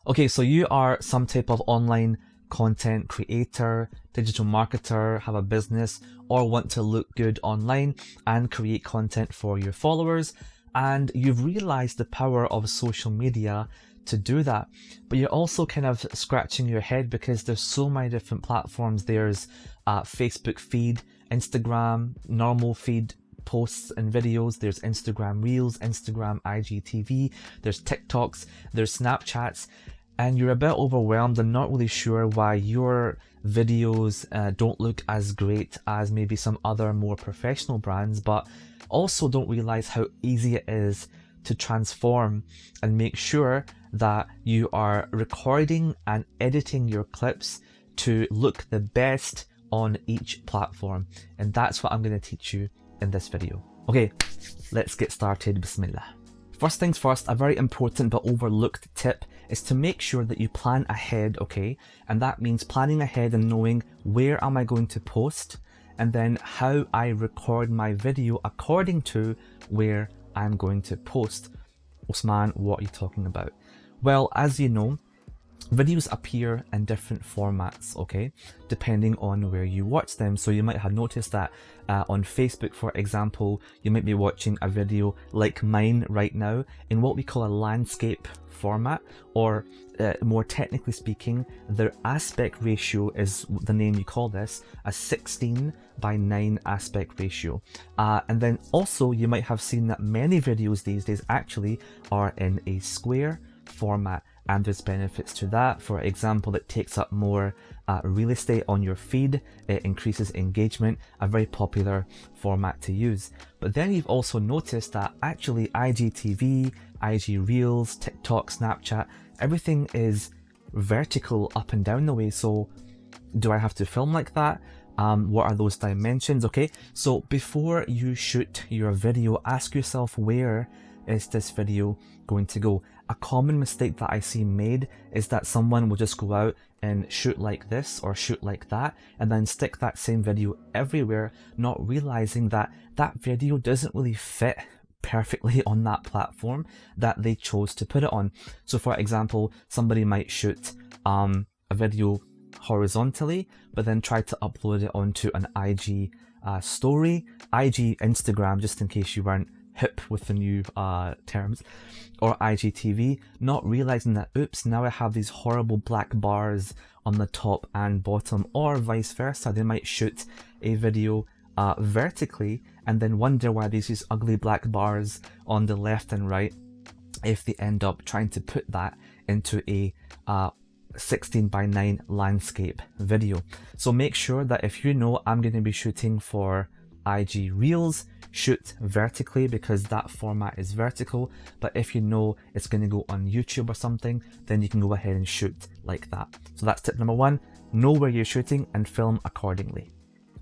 Okay, so you are some type of online content creator, digital marketer, have a business, or want to look good online and create content for your followers, and you've realized the power of social media to do that. But you're also kind of scratching your head because there's so many different platforms. There's Facebook feed, Instagram, normal feed, posts and videos, there's Instagram Reels, Instagram IGTV, there's TikToks, there's Snapchats, and you're a bit overwhelmed and not really sure why your videos don't look as great as maybe some other more professional brands, but also don't realize how easy it is to transform and make sure that you are recording and editing your clips to look the best on each platform. And that's what I'm going to teach you in this video. Okay, let's get started. Bismillah. First things first, a very important but overlooked tip is to make sure that you plan ahead, okay? And that means planning ahead and knowing where am I going to post, and then how I record my video according to where I'm going to post. Usman, what are you talking about? Well, as you know, videos appear in different formats, okay, depending on where you watch them. So you might have noticed that on Facebook, for example, you might be watching a video like mine right now in what we call a landscape format, or more technically speaking, the aspect ratio is the name you call this, a 16:9 aspect ratio. And then also you might have seen that many videos these days actually are in a square format, and there's benefits to that. For example, it takes up more real estate on your feed, it increases engagement, a very popular format to use. But then you've also noticed that actually IGTV, IG Reels, TikTok, Snapchat, everything is vertical up and down the way. So do I have to film like that? What are those dimensions? Okay, so before you shoot your video, ask yourself, where is this video going to go? A common mistake that I see made is that someone will just go out and shoot like this or shoot like that and then stick that same video everywhere, not realizing that that video doesn't really fit perfectly on that platform that they chose to put it on. So for example, somebody might shoot a video horizontally but then try to upload it onto an IG story, IG Instagram, just in case you weren't hip with the new terms, or IGTV, not realizing that, oops, now I have these horrible black bars on the top and bottom, or vice versa. They might shoot a video vertically and then wonder why there's these ugly black bars on the left and right if they end up trying to put that into a 16:9 landscape video. So make sure that if you know I'm going to be shooting for IG Reels, shoot vertically because that format is vertical. But if you know it's going to go on YouTube or something, then you can go ahead and shoot like that. So that's tip number one, know where you're shooting and film accordingly.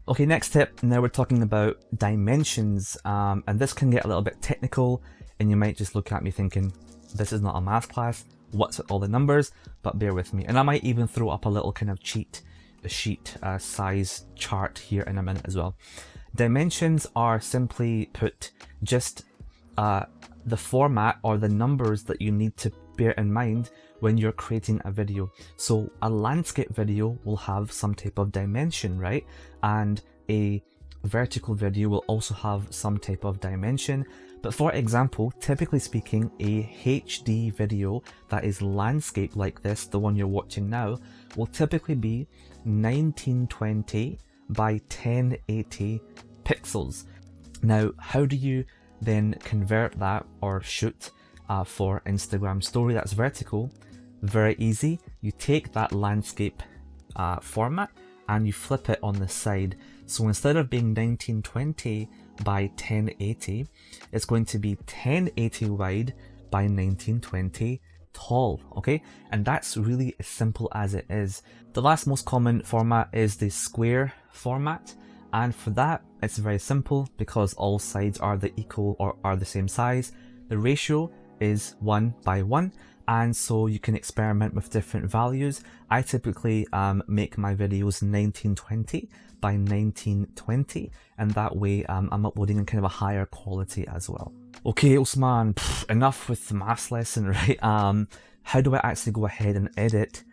Okay, next tip, now we're talking about dimensions, and this can get a little bit technical and you might just look at me thinking, this is not a math class, what's with all the numbers? But bear with me, and I might even throw up a little kind of cheat sheet size chart here in a minute as well. Dimensions are simply put just the format or the numbers that you need to bear in mind when you're creating a video. So a landscape video will have some type of dimension, right? And a vertical video will also have some type of dimension. But for example, typically speaking, a HD video that is landscape like this, the one you're watching now, will typically be 1920 by 1080 pixels. Now, how do you then convert that or shoot for Instagram story that's vertical? Very easy. You take that landscape format and you flip it on the side. So instead of being 1920 by 1080, it's going to be 1080 wide by 1920 tall, okay? And that's really as simple as it is. The last most common format is the square format, and for that it's very simple because all sides are the equal or are the same size. The ratio is 1:1, and so you can experiment with different values. I typically make my videos 1920 by 1920, and that way I'm uploading in kind of a higher quality as well. Okay, Usman, enough with the maths lesson, right? how do I actually go ahead and edit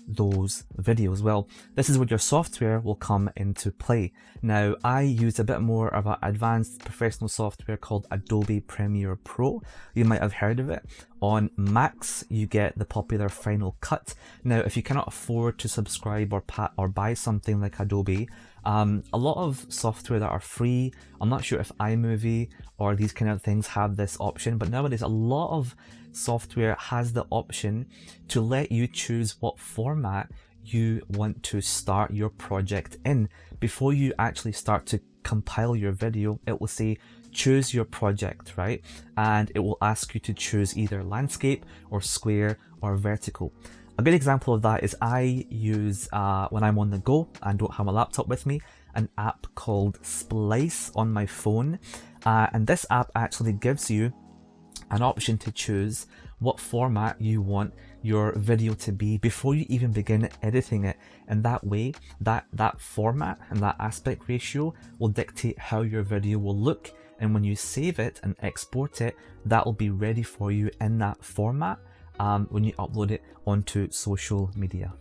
those videos? Well, this is where your software will come into play. Now, I use a bit more of an advanced professional software called Adobe Premiere Pro. You might have heard of it. On Macs, you get the popular Final Cut. Now, if you cannot afford to subscribe or buy something like Adobe, a lot of software that are free, I'm not sure if iMovie or these kind of things have this option, but nowadays a lot of software has the option to let you choose what format you want to start your project in. Before you actually start to compile your video, it will say choose your project, right? And it will ask you to choose either landscape or square or vertical. A good example of that is I use, when I'm on the go and don't have a laptop with me, an app called Splice on my phone. And this app actually gives you an option to choose what format you want your video to be before you even begin editing it. And that way, that format and that aspect ratio will dictate how your video will look. And when you save it and export it, that will be ready for you in that format when you upload it onto social media.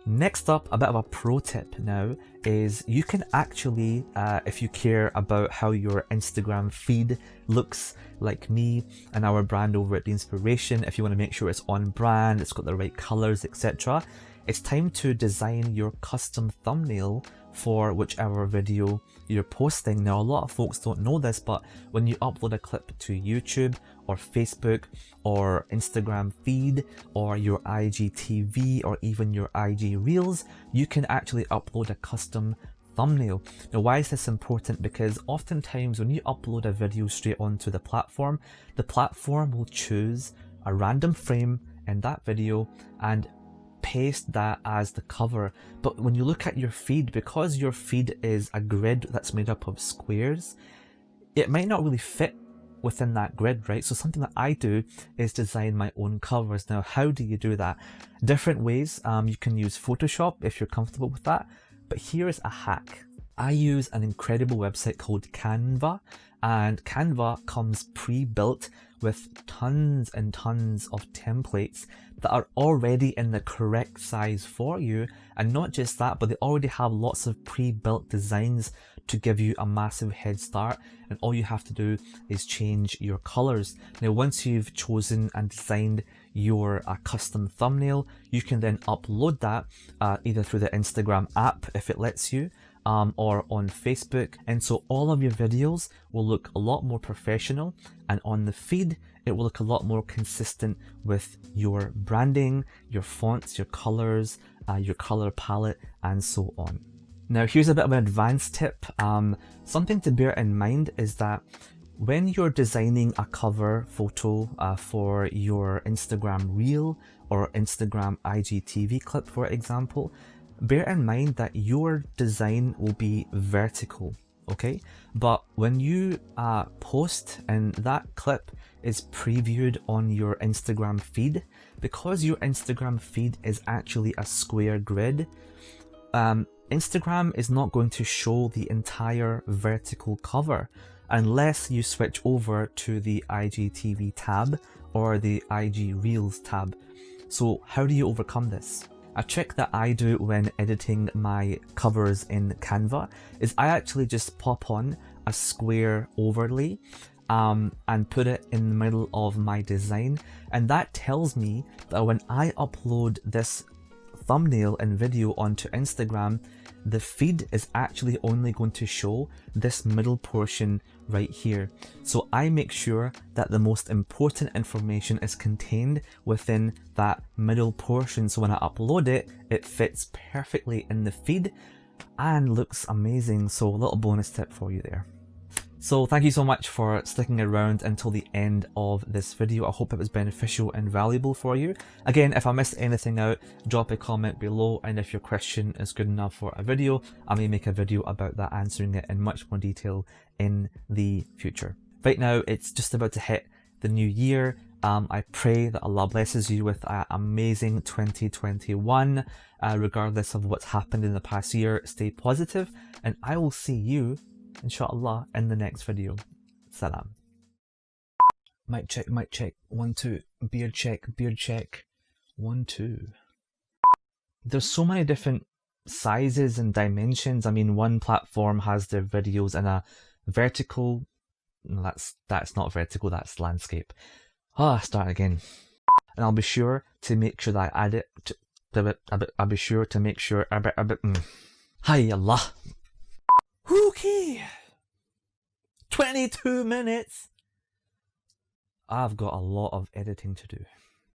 Next up, a bit of a pro tip now is you can actually, if you care about how your Instagram feed looks, like me and our brand over at The Inspiration, if you want to make sure it's on brand, it's got the right colors, etc., it's time to design your custom thumbnail for whichever video you're posting. Now, a lot of folks don't know this, but when you upload a clip to YouTube or Facebook or Instagram feed or your IGTV or even your IG Reels, you can actually upload a custom thumbnail. Now, why is this important? Because oftentimes when you upload a video straight onto the platform will choose a random frame in that video and paste that as the cover. But when you look at your feed, because your feed is a grid that's made up of squares, it might not really fit within that grid, right? So something that I do is design my own covers. Now, how do you do that? Different ways. You can use Photoshop if you're comfortable with that, but here is a hack. I use an incredible website called Canva, and Canva comes pre-built with tons and tons of templates that are already in the correct size for you. And not just that, but they already have lots of pre-built designs to give you a massive head start. And all you have to do is change your colors. Now, once you've chosen and designed your custom thumbnail, you can then upload that either through the Instagram app if it lets you, or on Facebook. And so all of your videos will look a lot more professional, and on the feed it will look a lot more consistent with your branding, your fonts, your colors, your color palette, and so on. Now, here's a bit of an advanced tip. Something to bear in mind is that when you're designing a cover photo for your Instagram reel or Instagram IGTV clip, for example, bear in mind that your design will be vertical, okay? But when you post and that clip is previewed on your Instagram feed, because your Instagram feed is actually a square grid, Instagram is not going to show the entire vertical cover unless you switch over to the IGTV tab or the IG Reels tab. So how do you overcome this? A trick that I do when editing my covers in Canva is I actually just pop on a square overlay and put it in the middle of my design, and that tells me that when I upload this thumbnail and video onto Instagram, the feed is actually only going to show this middle portion right here. So I make sure that the most important information is contained within that middle portion, so when I upload it, it fits perfectly in the feed and looks amazing. So a little bonus tip for you there. So thank you so much for sticking around until the end of this video. I hope it was beneficial and valuable for you. Again, if I missed anything out, drop a comment below, and if your question is good enough for a video, I may make a video about that, answering it in much more detail in the future. Right now, it's just about to hit the new year. I pray that Allah blesses you with an amazing 2021. Regardless of what's happened in the past year, stay positive, and I will see you inshallah in the next video. Salam. Mic check, 1 2, beard check, beard check. 1, 2. There's so many different sizes and dimensions. I mean, one platform has their videos in a vertical. No, that's not vertical, that's landscape. Start again. And I'll be sure to make sure that I add it to, I'll be sure to make sure Hi Allah. Okay. 22 minutes. I've got a lot of editing to do.